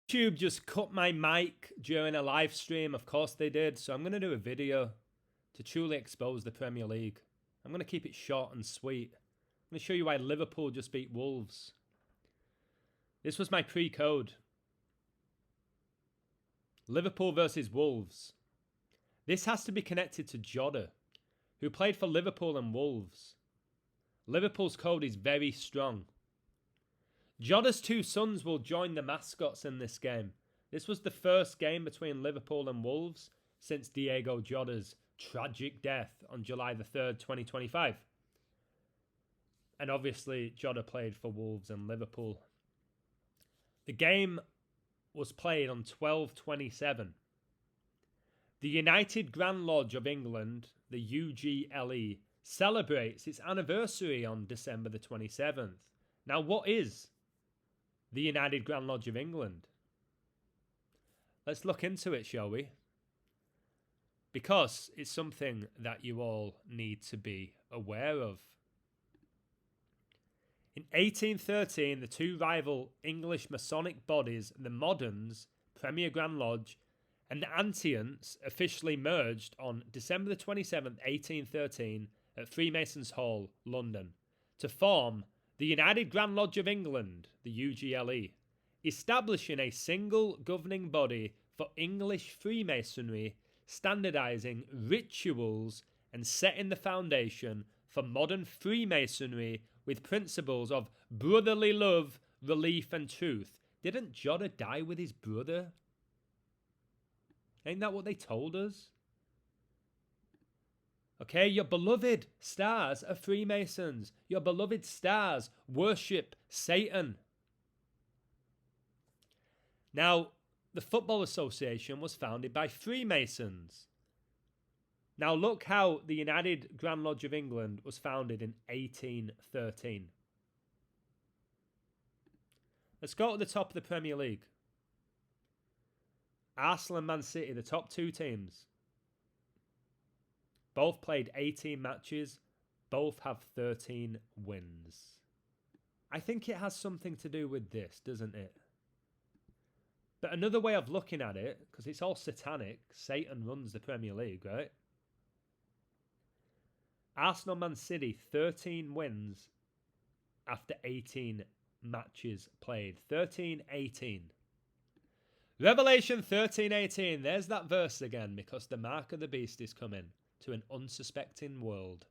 YouTube just cut my mic during a live stream. Of course they did. So I'm going to do a video to truly expose the Premier League. I'm going to keep it short and sweet. I'm going to show you why Liverpool just beat Wolves. This was my pre-code. Liverpool versus Wolves. This has to be connected to Jota, who played for Liverpool and Wolves. Liverpool's code is very strong. Jota's two sons will join the mascots in this game. This was the first game between Liverpool and Wolves since Diego Jota's tragic death on July the 3rd, 2025. And obviously, Jota played for Wolves and Liverpool. The game was played on 12/27. The United Grand Lodge of England, the UGLE, celebrates its anniversary on December the 27th. Now, what is the United Grand Lodge of England? Let's look into it, shall we? Because it's something that you all need to be aware of. In 1813, the two rival English Masonic bodies, the Moderns, Premier Grand Lodge, and the Antients, officially merged on December the 27th, 1813, at Freemasons Hall, London, to form the United Grand Lodge of England, the UGLE, establishing a single governing body for English Freemasonry, standardizing rituals and setting the foundation for modern Freemasonry with principles of brotherly love, relief, and truth. Didn't Jota die with his brother? Ain't that what they told us? Okay, your beloved stars are Freemasons. Your beloved stars worship Satan. Now, the Football Association was founded by Freemasons. Now, look how the United Grand Lodge of England was founded in 1813. Let's go to the top of the Premier League. Arsenal and Man City, the top two teams. Both played 18 matches. Both have 13 wins. I think it has something to do with this, doesn't it? But another way of looking at it, because it's all satanic, Satan runs the Premier League, right? Arsenal, Man City, 13 wins after 18 matches played. 13-18. Revelation 13:18. There's that verse again, because the mark of the beast is coming to an unsuspecting world.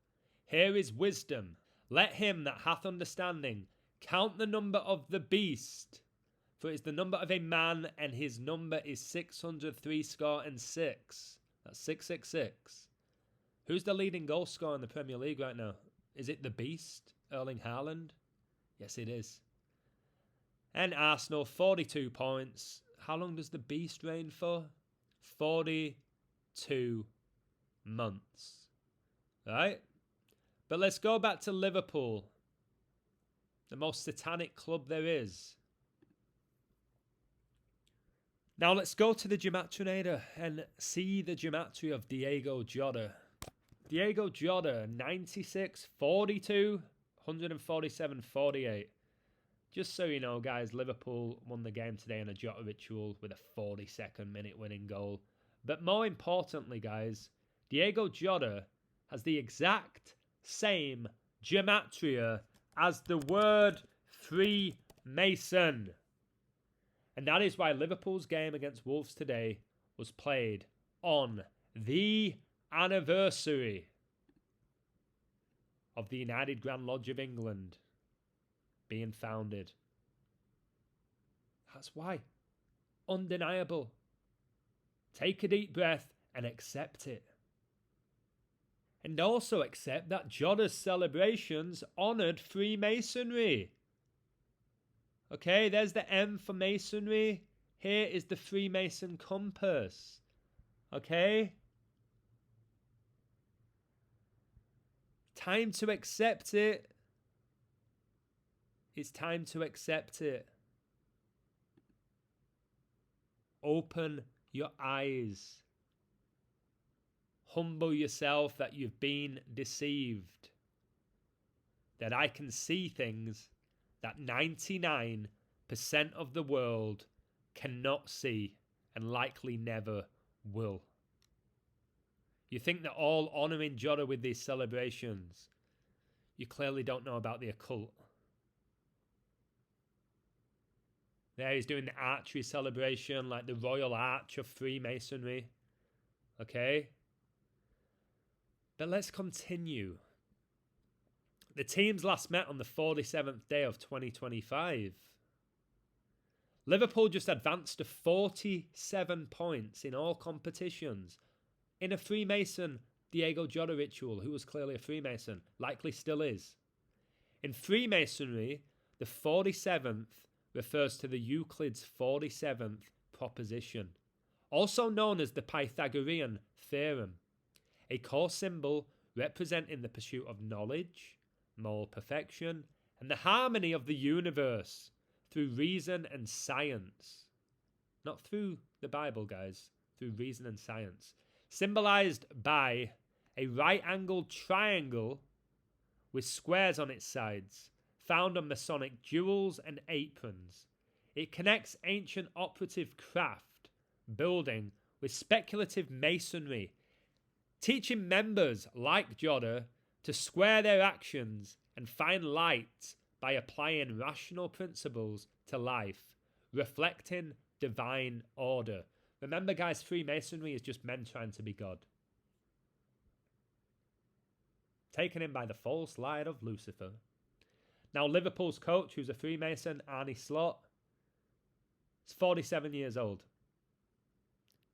Here is wisdom. Let him that hath understanding count the number of the beast, for it is the number of a man, and his number is 666. That's 666. Who's the leading goal scorer in the Premier League right now? Is it the beast, Erling Haaland? Yes, it is. And Arsenal, 42 points. How long does the beast reign for? 42 months. Right? But let's go back to Liverpool, the most satanic club there is. Now let's go to the Gematrinator and see the gematria of Diego Jota. Diego Jota, 96, 42, 147, 48. Just so you know, guys, Liverpool won the game today in a Jota ritual with a 42nd minute winning goal. But more importantly, guys, Diego Jota has the exact same gematria as the word Freemason. And that is why Liverpool's game against Wolves today was played on the anniversary of the United Grand Lodge of England being founded. That's why. Undeniable. Take a deep breath and accept it. And also accept that Jota's celebrations honoured Freemasonry. Okay, there's the M for Masonry. Here is the Freemason compass. Okay? Time to accept it. It's time to accept it. Open your eyes. Humble yourself that you've been deceived. That I can see things that 99% of the world cannot see and likely never will. You think they're all honouring Jota with these celebrations. You clearly don't know about the occult. There he's doing the archery celebration, like the Royal Arch of Freemasonry. Okay? But let's continue. The teams last met on the 47th day of 2025. Liverpool just advanced to 47 points in all competitions in a Freemason Diego Jota ritual, who was clearly a Freemason, likely still is. In Freemasonry, the 47th refers to the Euclid's 47th proposition, also known as the Pythagorean theorem, a core symbol representing the pursuit of knowledge, moral perfection, and the harmony of the universe through reason and science. Not through the Bible, guys, through reason and science. Symbolized by a right-angled triangle with squares on its sides, found on Masonic jewels and aprons. It connects ancient operative craft building with speculative masonry, teaching members like Jota to square their actions and find light by applying rational principles to life, reflecting divine order. Remember, guys, Freemasonry is just men trying to be God. Taken in by the false light of Lucifer. Now, Liverpool's coach, who's a Freemason, Arne Slot, is 47 years old.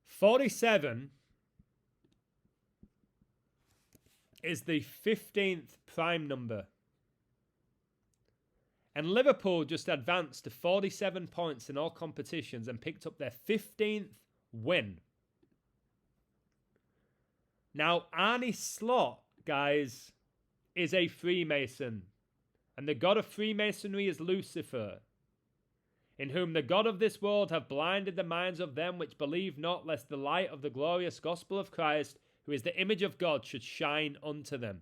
47 is the 15th prime number. And Liverpool just advanced to 47 points in all competitions and picked up their 15th win. Now, Arne Slot, guys, is a Freemason. And the god of Freemasonry is Lucifer, in whom the god of this world have blinded the minds of them which believe not, lest the light of the glorious gospel of Christ, who is the image of God, should shine unto them.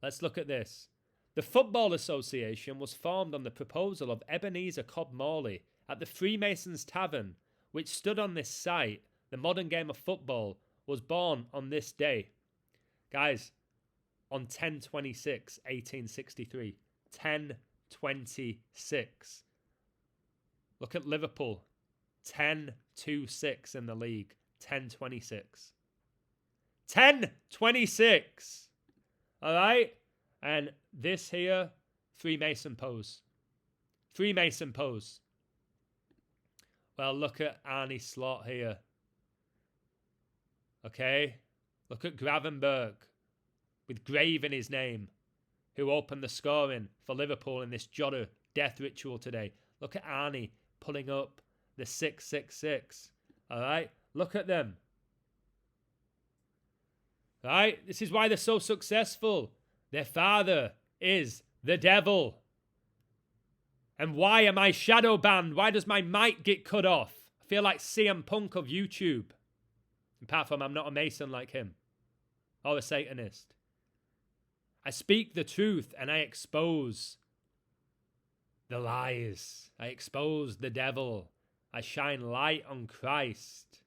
Let's look at this. The Football Association was formed on the proposal of Ebenezer Cobb Morley at the Freemasons Tavern, which stood on this site. The modern game of football was born on this day. Guys, on 10/26, 1863. 10/26. Look at Liverpool. 10-2-6 in the league. 10/26. 10/26. All right? And this here, Freemason pose. Freemason pose. Well, look at Arne Slot here. Okay? Look at Gravenberg, with Grave in his name, who opened the scoring for Liverpool in this Jota death ritual today. Look at Arnie pulling up the 666. All right? Look at them. Right? This is why they're so successful. Their father is the devil. And why am I shadow banned? Why does my mic get cut off? I feel like CM Punk of YouTube. Apart from I'm not a Mason like him. Or a Satanist. I speak the truth and I expose the lies. I expose the devil. I shine light on Christ.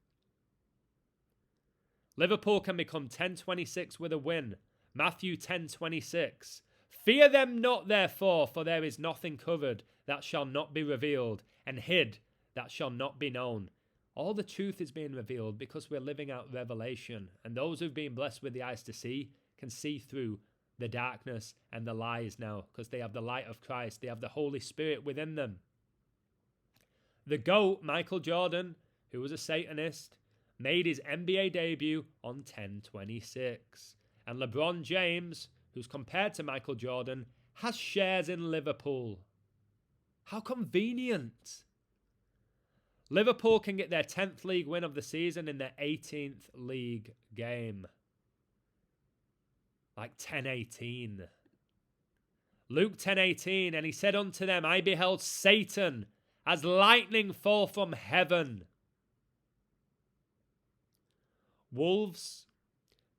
Liverpool can become 10-26 with a win. Matthew 10:26. Fear them not, therefore, for there is nothing covered that shall not be revealed, and hid that shall not be known. All the truth is being revealed because we're living out revelation, and those who've been blessed with the eyes to see can see through the darkness and the lies now, because they have the light of Christ. They have the Holy Spirit within them. The GOAT, Michael Jordan, who was a Satanist, made his NBA debut on 10/26. And LeBron James, who's compared to Michael Jordan, has shares in Liverpool. How convenient. Liverpool can get their 10th league win of the season in their 18th league game. Like 10:18. Luke 10:18, and he said unto them, I beheld Satan as lightning fall from heaven. Wolves,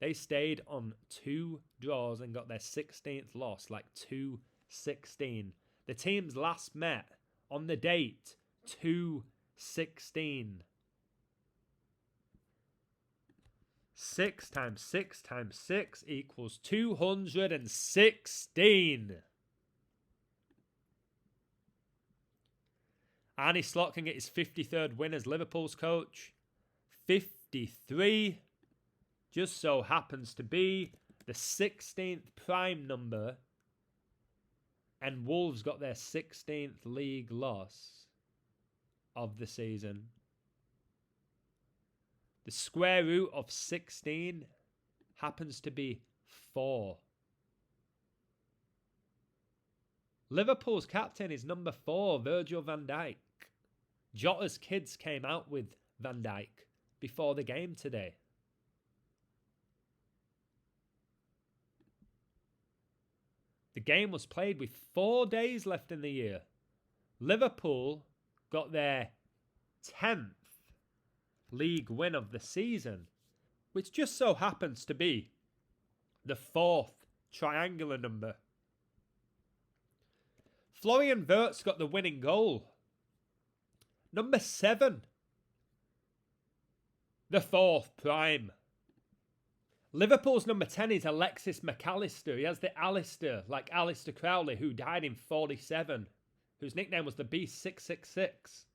they stayed on 2 draws and got their 16th loss, like 2-16. The teams last met on the date 2 16. 6 times 6 times 6 equals 216. Arne Slot can get his 53rd win as Liverpool's coach. 53 just so happens to be the 16th prime number, and Wolves got their 16th league loss of the season. The square root of 16 happens to be 4. Liverpool's captain is number 4, Virgil van Dijk. Jota's kids came out with Van Dijk before the game today. The game was played with 4 days left in the year. Liverpool got their 10th league win of the season, which just so happens to be the 4th triangular number. Florian Wirtz got the winning goal. Number 7. The 4th prime. Liverpool's number 10 is Alexis McAllister. He has the Alistair, like Alistair Crowley, who died in 47, whose nickname was the Beast 666.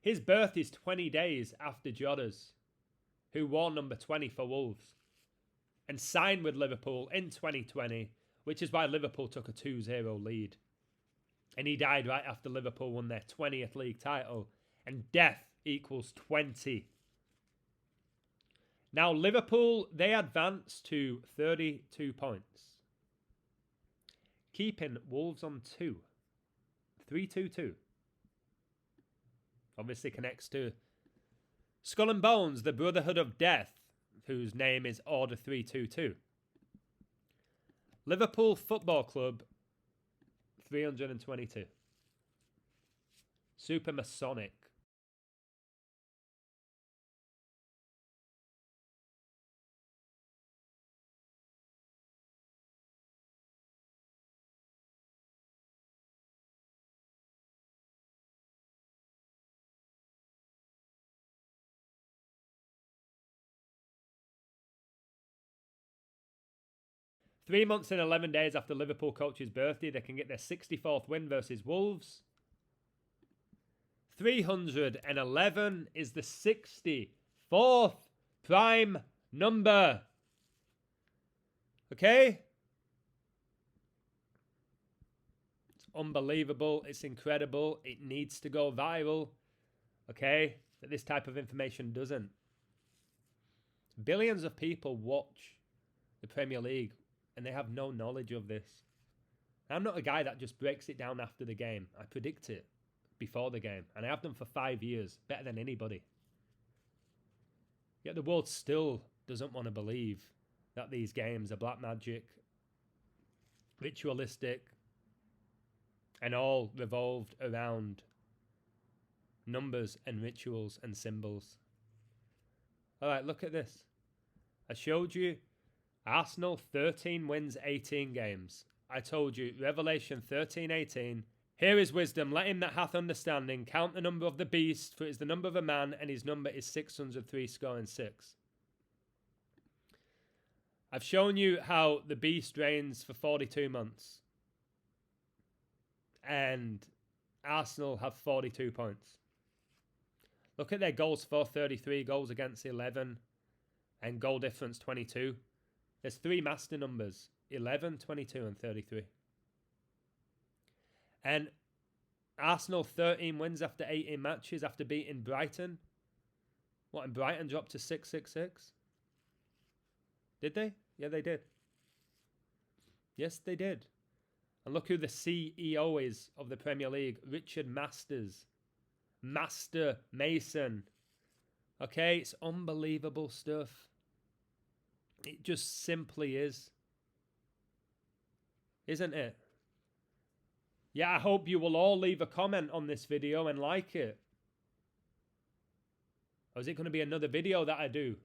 His birth is 20 days after Jota's, who wore number 20 for Wolves and signed with Liverpool in 2020, which is why Liverpool took a 2-0 lead. And he died right after Liverpool won their 20th league title, and death equals 20. Now Liverpool, they advance to 32 points, keeping Wolves on 2. 3-2-2. Obviously connects to Skull and Bones, the Brotherhood of Death, whose name is Order 322. Liverpool Football Club, 322. Super Masonic. Three months and 11 days after Liverpool coach's birthday, they can get their 64th win versus Wolves. 311 is the 64th prime number. Okay? It's unbelievable. It's incredible. It needs to go viral. Okay? But this type of information doesn't. Billions of people watch the Premier League and they have no knowledge of this. I'm not a guy that just breaks it down after the game. I predict it before the game. And I have done for 5 years, better than anybody. Yet the world still doesn't want to believe that these games are black magic, ritualistic, and all revolved around numbers and rituals and symbols. Alright, look at this. I showed you Arsenal 13 wins 18 games. I told you, Revelation 13:18. Here is wisdom, let him that hath understanding count the number of the beast, for it is the number of a man, and his number is 666. I've shown you how the beast reigns for 42 months. And Arsenal have 42 points. Look at their goals for 33, goals against 11, and goal difference 22. There's 3 master numbers, 11, 22, and 33. And Arsenal 13 wins after 18 matches after beating Brighton. What, and Brighton dropped to 666? Did they? Yeah, they did. Yes, they did. And look who the CEO is of the Premier League. Richard Masters. Master Mason. Okay, it's unbelievable stuff. It just simply is. Isn't it? Yeah, I hope you will all leave a comment on this video and like it. Or is it going to be another video that I do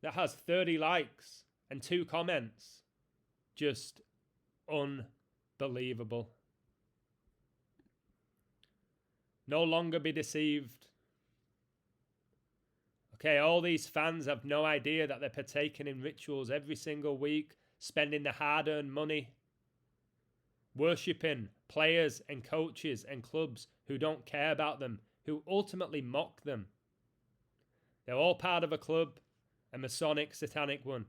that has 30 likes and 2 comments? Just unbelievable. No longer be deceived. Okay, all these fans have no idea that they're partaking in rituals every single week, spending their hard-earned money, worshipping players and coaches and clubs who don't care about them, who ultimately mock them. They're all part of a club, a Masonic, satanic one.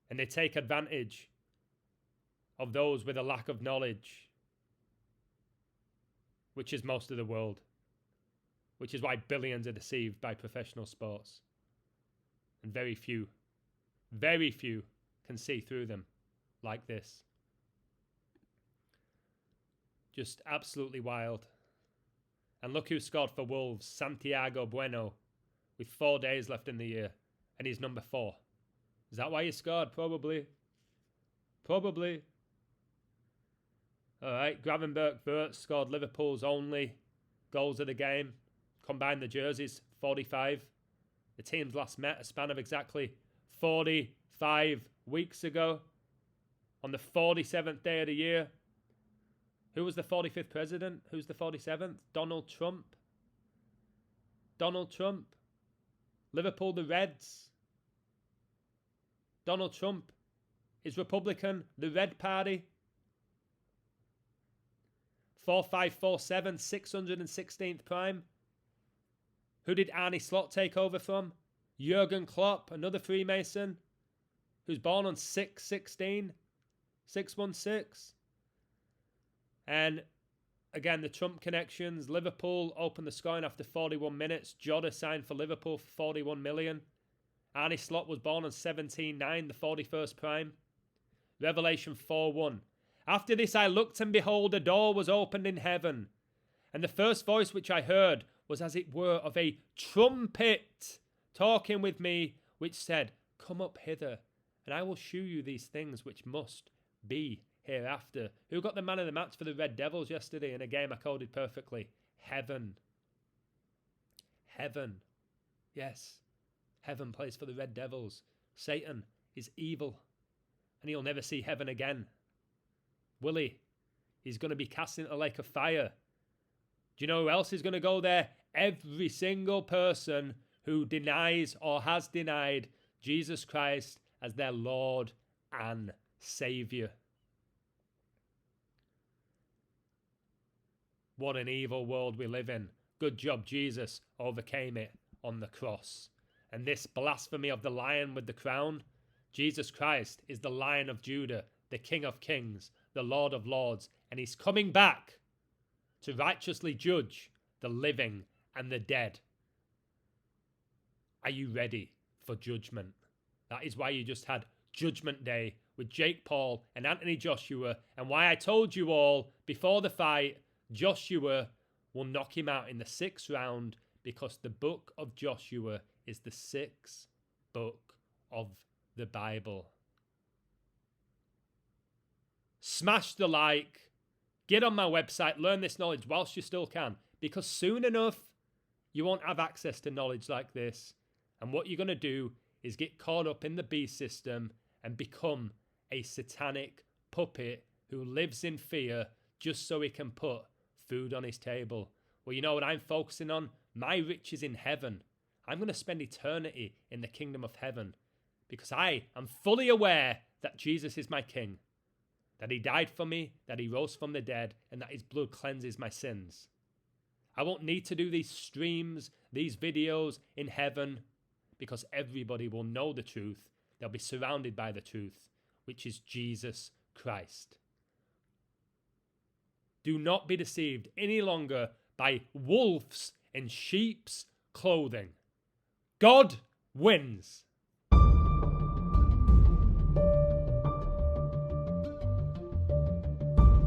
And they take advantage of those with a lack of knowledge, which is most of the world, which is why billions are deceived by professional sports. And very few can see through them like this. Just absolutely wild. And look who scored for Wolves, Santiago Bueno, with 4 days left in the year, and he's number 4. Is that why he scored? Probably. Probably. All right, Gravenberch Wirtz scored Liverpool's only goals of the game. Combined the jerseys, 45. The teams last met a span of exactly 45 weeks ago. On the 47th day of the year. Who was the 45th president? Who's the 47th? Donald Trump. Donald Trump. Liverpool, the Reds. Donald Trump is Republican, the Red Party. 4547, 616th prime. Who did Arne Slot take over from? Jurgen Klopp, another Freemason, who's born on 616, 616. And again, the Trump connections. Liverpool opened the scoring after 41 minutes. Jota signed for Liverpool for 41 million. Arne Slot was born on 17-9, the 41st prime. Revelation 4:1. After this I looked, and behold, a door was opened in heaven. And the first voice which I heard was as it were of a trumpet talking with me, which said, Come up hither, and I will shew you these things which must be hereafter. Who got the man of the match for the Red Devils yesterday in a game I coded perfectly? Heaven. Heaven. Yes. Heaven plays for the Red Devils. Satan is evil, and he'll never see heaven again. Will he? He's going to be cast into a lake of fire. Do you know who else is going to go there? Every single person who denies or has denied Jesus Christ as their Lord and Savior. What an evil world we live in. Good job Jesus overcame it on the cross. And this blasphemy of the lion with the crown, Jesus Christ is the Lion of Judah, the King of Kings, the Lord of Lords, and he's coming back to righteously judge the living and the dead. Are you ready for judgment? That is why you just had Judgment Day with Jake Paul and Anthony Joshua, and why I told you all before the fight, Joshua will knock him out in the 6th round, because the book of Joshua is the 6th book of the Bible. Smash the like. Get on my website. Learn this knowledge whilst you still can. Because soon enough, you won't have access to knowledge like this. And what you're going to do is get caught up in the beast system and become a satanic puppet who lives in fear just so he can put food on his table. Well, you know what I'm focusing on? My riches in heaven. I'm going to spend eternity in the kingdom of heaven because I am fully aware that Jesus is my king, that he died for me, that he rose from the dead, and that his blood cleanses my sins. I won't need to do these streams, these videos in heaven, because everybody will know the truth. They'll be surrounded by the truth, which is Jesus Christ. Do not be deceived any longer by wolves in sheep's clothing. God wins.